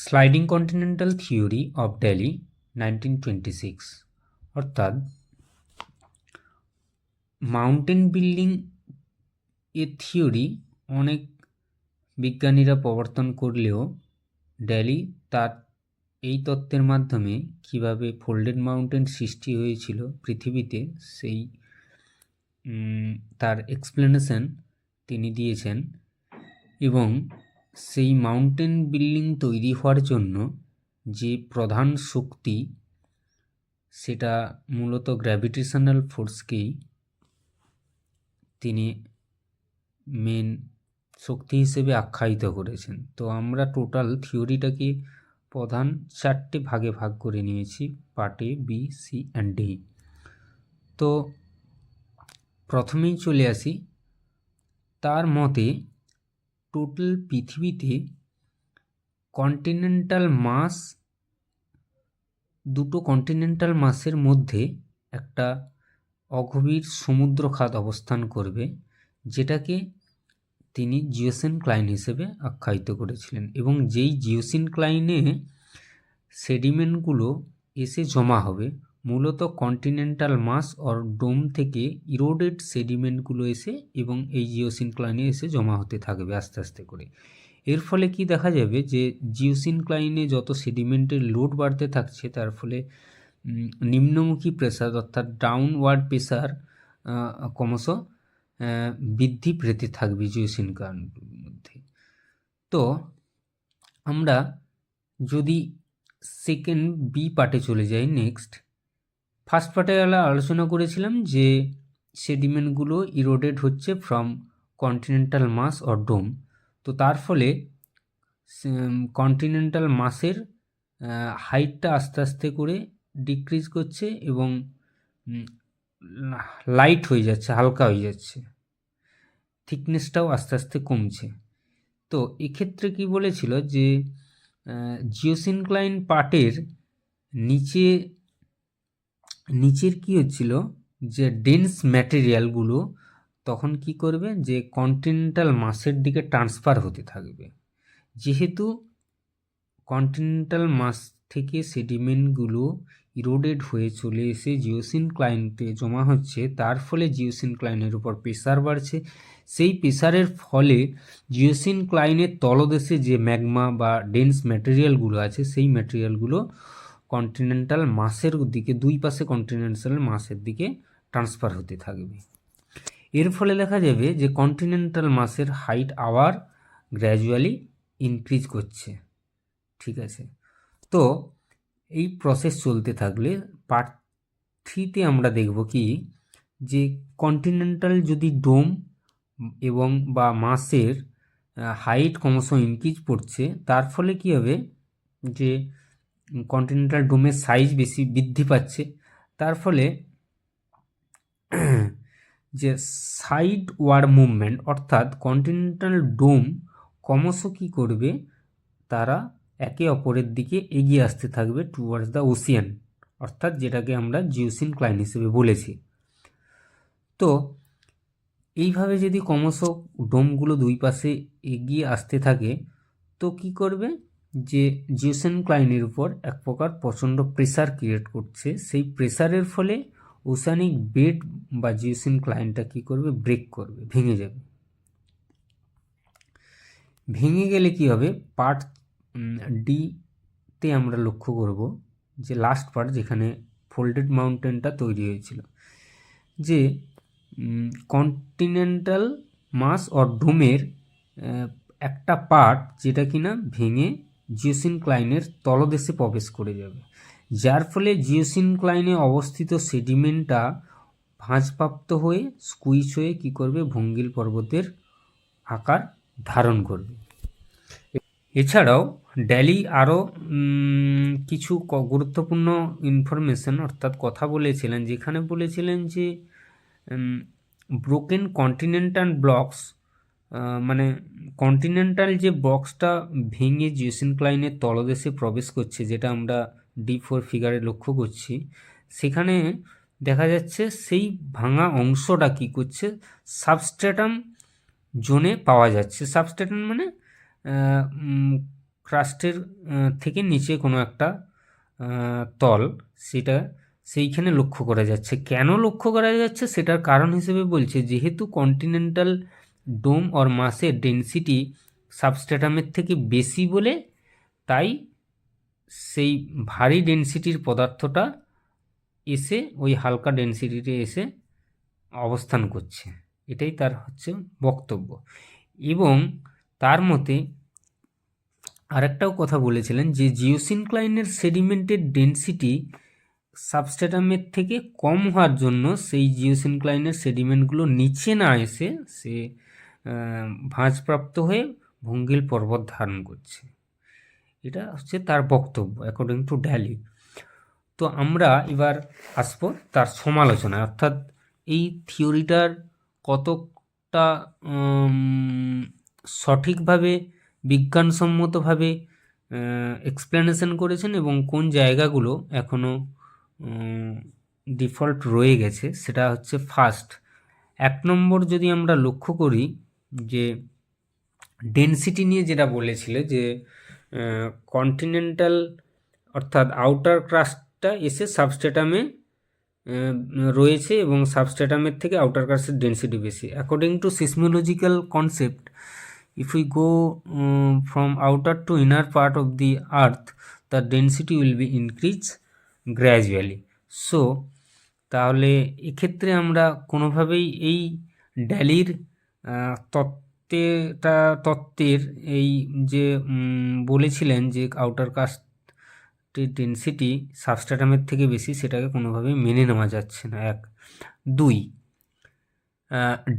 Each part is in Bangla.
Sliding continental theory of Delhi 1926 অর্থাৎ মাউন্টেন বিল্ডিং এর থিওরি অনেক বিজ্ঞানীরা প্রবর্তন করলেও দিল্লি তার এই তত্ত্বের মাধ্যমে কিভাবে ফোল্ডেড মাউন্টেন সৃষ্টি হয়েছিল পৃথিবীতে সেই তার এক্সপ্লেনেশন তিনি দিয়েছেন এবং সেই মাউন্টেন বিল্ডিং তৈরি হওয়ার জন্য যে প্রধান শক্তি সেটা মূলত গ্র্যাভিটেশনাল ফোর্সকেই তিনি মেন শক্তি হিসেবে আখ্যায়িত করেছেন। তো আমরা টোটাল থিওরিটাকে প্রধান 4টে ভাগে ভাগ করে নিয়েছি, part A, B, C and D. তো প্রথমেই চলে আসি, তার মতে টোটাল পৃথিবীতে কন্টিনেন্টাল মাস, দুটো কন্টিনেন্টাল মাসের মধ্যে একটা অগভীর সমুদ্রখাত অবস্থান করবে, যেটাকে তিনি জিওসিনক্লাইন হিসেবে আখ্যায়িত করেছিলেন। এবং যেই জিওসিনক্লাইনে সেডিমেন্টগুলো এসে জমা হবে, মূলত কন্টিনেন্টাল মাস অর ডোম থেকে ইরোডেড সেডিমেন্টগুলো এসে এবং এই জিওসিনক্লাইনে এসে জমা হতে থাকবে আস্তে আস্তে করে। এর ফলে কি দেখা যাবে যে জিওসিনক্লাইনে যত সেডিমেন্টের লোড বাড়তে থাকছে, তার ফলে নিম্নমুখী প্রেসার অর্থাৎ ডাউনওয়ার্ড প্রেসার ক্রমশ বৃদ্ধি পেতে থাকবে জিওসিনক্লাইনের মধ্যে। তো আমরা যদি সেকেন্ড বি পার্টে চলে যাই, নেক্সট ফার্স্ট পার্টে আমরা আলোচনা করেছিলাম যে সেডিমেন্টগুলো ইরোডেড হচ্ছে ফ্রম কন্টিনেন্টাল মাস অর ডোম। তো তার ফলে কন্টিনেন্টাল মাসের হাইটটা আস্তে আস্তে করে ডিক্রিজ করছে এবং লাইট হয়ে যাচ্ছে, হালকা হয়ে যাচ্ছে, থিকনেসটাও আস্তে আস্তে কমছে। তো এক্ষেত্রে কি বলেছিল যে জিওসিনক্লাইন পার্টের নিচের কি হচ্ছিল যে ডেন্স ম্যাটেরিয়ালগুলো তখন কি করবে, যে কন্টিনেন্টাল মাসের দিকে ট্রান্সফার হতে থাকবে। যেহেতু কন্টিনেন্টাল মাস থেকে সেডিমেন্টগুলো ইরোডেড হয়ে চলে এসে জিওসিনক্লাইনতে জমা হচ্ছে, তার ফলে জিওসিনক্লাইনের উপর প্রেসার বাড়ছে। সেই প্রেসারের ফলে জিওসিনক্লাইনের তলদেশে যে ম্যাগমা বা ডেন্স ম্যাটেরিয়ালগুলো আছে, সেই ম্যাটেরিয়ালগুলো কন্টিনেন্টাল মাসের দিকে, দুই পাশে কন্টিনেন্টাল মাসের দিকে ট্রান্সফার হতে থাকবে। এর ফলে দেখা যাবে যে কন্টিনেন্টাল মাসের হাইট আবার গ্র্যাজুয়ালি ইনক্রিজ করছে। ঠিক আছে, তো এই প্রসেস চলতে থাকলে পার্ট 3তে আমরা দেখব কি, যে কন্টিনেন্টাল যদি ডোম এবং বা মাসের হাইট ক্রমশ ইনক্রিজ করছে, তার ফলে কি হবে যে কন্টিনেন্টাল ডোমের সাইজ বেশি বৃদ্ধি পাচ্ছে, তার ফলে যে সাইড ওয়ার মুভমেন্ট অর্থাৎ কন্টিনেন্টাল ডোম ক্রমশ কী করবে, তারা একে অপরের দিকে এগিয়ে আসতে থাকবে টুয়ার্ডস দ্য ওশিয়ান, অর্থাৎ যেটাকে আমরা জিওসিনক্লাইন হিসেবে বলেছি। তো এইভাবে যদি ক্রমশ ডোমগুলো দুই পাশে এগিয়ে আসতে থাকে, তো কি করবে, যে জিওসিনক্লাইনের উপর এক প্রকার প্রচণ্ড প্রেসার ক্রিয়েট করছে। সেই প্রেসারের ফলে ওশানিক বেড বা জিওসিনক্লাইনটা কী করবে, ব্রেক করবে, ভেঙে যাবে। ভেঙে গেলে কি হবে, পার্ট ডিতে আমরা লক্ষ্য করব যে লাস্ট পার্ট যেখানে ফোল্ডেড মাউন্টেনটা তৈরি হয়েছিল, যে কন্টিনেন্টাল মাস অর ডোমের একটা পার্ট যেটা কিনা ভেঙে জিওসিনক্লাইনের তলদেশে প্রবেশ করে যাবে, যার ফলে জিওসিনক্লাইনে অবস্থিত সেডিমেন্টটা ভাঁজপ্রাপ্ত হয়ে স্কুইচ হয়ে কি করবে, ভঙ্গিল পর্বতের আকার ধারণ করবে। এছাড়াও দিল্লি আরও কিছু গুরুত্বপূর্ণ ইনফরমেশন অর্থাৎ কথা বলেছিলেন, যেখানে বলেছিলেন যে ব্রোকেন কন্টিনেন্টাল ব্লকস, মানে কন্টিনেন্টাল যে বক্সটা ভেঙে জিওসিনক্লাইনের তলদেশে প্রবেশ করছে, যেটা আমরা D4 ফিগারে লক্ষ্য করছি, সেখানে দেখা যাচ্ছে সেই ভাঙা অংশটা কী করছে, সাবস্ট্রেটাম জোনে পাওয়া যাচ্ছে। সাবস্ট্রেটাম মানে ক্রাস্টের থেকে নিচে কোনো একটা তল, সেটা সেইখানে লক্ষ্য করা যাচ্ছে। কেন লক্ষ্য করা যাচ্ছে সেটার কারণ হিসেবে বলছে, যেহেতু কন্টিনেন্টাল ডোম অর মাসের ডেনসিটি সাবস্ট্রেটামের থেকে বেশি বলে, তাই সেই ভারী ডেনসিটির পদার্থটা এসে ওই হালকা ডেনসিটিতে এসে অবস্থান করছে। এটাই তার হচ্ছে বক্তব্য। এবং তার মতে আরেকটাও কথা বলেছিলেন যে জিওসিনক্লাইনের সেডিমেন্টের ডেনসিটি সাবস্ট্রেটামের থেকে কম হওয়ার জন্য সেই জিওসিনক্লাইনের সেডিমেন্টগুলো নিচে না এসে সে ভাঁজপ্রাপ্ত হয়ে ভঙ্গিল পর্বত ধারণ করছে। এটা হচ্ছে তার বক্তব্য অ্যাকর্ডিং টু ড্যালি। তো আমরা এবার আসবো তার সমালোচনায়, অর্থাৎ এই থিওরিটার কতটা সঠিকভাবে বিজ্ঞানসম্মতভাবে এক্সপ্লেনেশন করেছেন এবং কোন জায়গাগুলো এখনও ডিফল্ট রয়ে গেছে, সেটা হচ্ছে ফার্স্ট। 1 নম্বর যদি আমরা লক্ষ্য করি যে ডেনসিটি নিয়ে যেটা বলেছিল যে কন্টিনেন্টাল অর্থাৎ আউটার ক্রাস্টটা এসে সাবস্ট্রেটামে রয়েছে এবং সাবস্ট্রেটামের থেকে আউটার ক্রাস্টের ডেনসিটি বেশি। According to seismological concept, if we go from outer to inner part of the earth, the density will be increased gradually. So তাহলে এক্ষেত্রে আমরা কোনোভাবেই এই ড্যালির তত্ত্বের এই যে বলেছিলেন যে আউটার কাস্টের ডেনসিটি সাবস্ট্রেটামের থেকে বেশি, সেটাকে কোনোভাবেই মেনে নেওয়া যাচ্ছে না। 1 2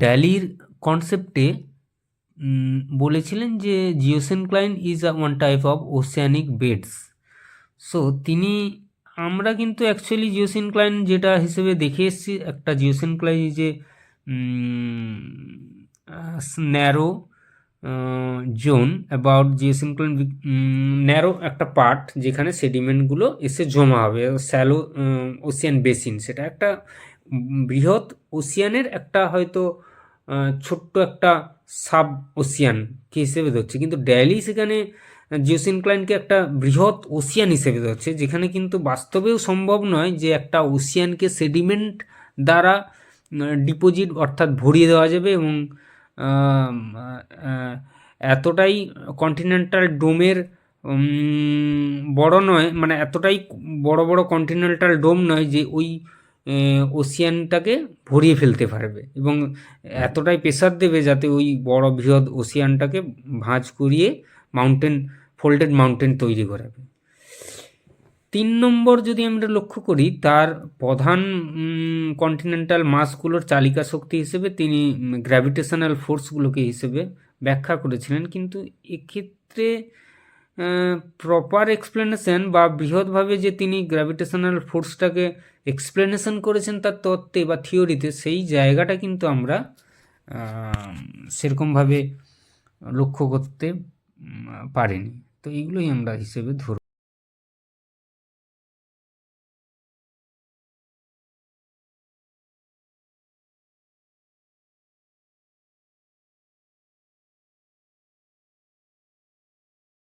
ড্যালির কনসেপ্টে বলেছিলেন যে geosyncline is one type of oceanic beds. So আমরা কিন্তু অ্যাকচুয়ালি জিওসিনক্লাইন যেটা হিসেবে দেখে এসেছি, একটা জিওসিনক্লাইন যে ন্যারো জোন অ্যাবাউট জিওসিনক্লাইন, ন্যারো একটা পার্ট যেখানে সেডিমেন্টগুলো এসে জমা হবে, স্যালো ওশিয়ান বেসিন, সেটা একটা বৃহৎ ওশিয়ানের একটা হয়তো ছোট্ট একটা সাব ওশিয়ানকে হিসেবে ধরছে, কিন্তু ড্যালি সেখানে জিওসিনক্লাইনকে একটা বৃহৎ ওশিয়ান হিসেবে ধরছে, যেখানে কিন্তু বাস্তবেও সম্ভব নয় যে একটা ওশিয়ানকে সেডিমেন্ট দ্বারা ডিপোজিট অর্থাৎ ভরিয়ে দেওয়া যাবে। এবং এতটাই কন্টিনেন্টাল ডোমের বড় নয়, মানে এতটাই বড় বড় কন্টিনেন্টাল ডোম নয় যে ওই ওশিয়ানটাকে ভরিয়ে ফেলতে পারবে এবং এতটাই প্রেসার দেবে যাতে ওই বড় বৃহৎ ওশিয়ানটাকে ভাঁজ করিয়ে ফোল্ডেড মাউন্টেন তৈরি করাবে। 3 নম্বর যদি আমরা লক্ষ্য করি, তার প্রধান কন্টিনেন্টাল মাসগুলোর চালিকা শক্তি হিসেবে তিনি গ্র্যাভিটেশনাল ফোর্সগুলোকে হিসেবে ব্যাখ্যা করেছিলেন, কিন্তু এক্ষেত্রে প্রপার এক্সপ্লেনেশন বা বৃহৎভাবে যে তিনি গ্র্যাভিটেশনাল ফোর্সটাকে এক্সপ্লেনেশন করেছেন তার তত্ত্বে বা থিওরিতে, সেই জায়গাটা কিন্তু আমরা সেরকমভাবে লক্ষ্য করতে পারিনি। তো এইগুলোই আমরা হিসেবে ধরব।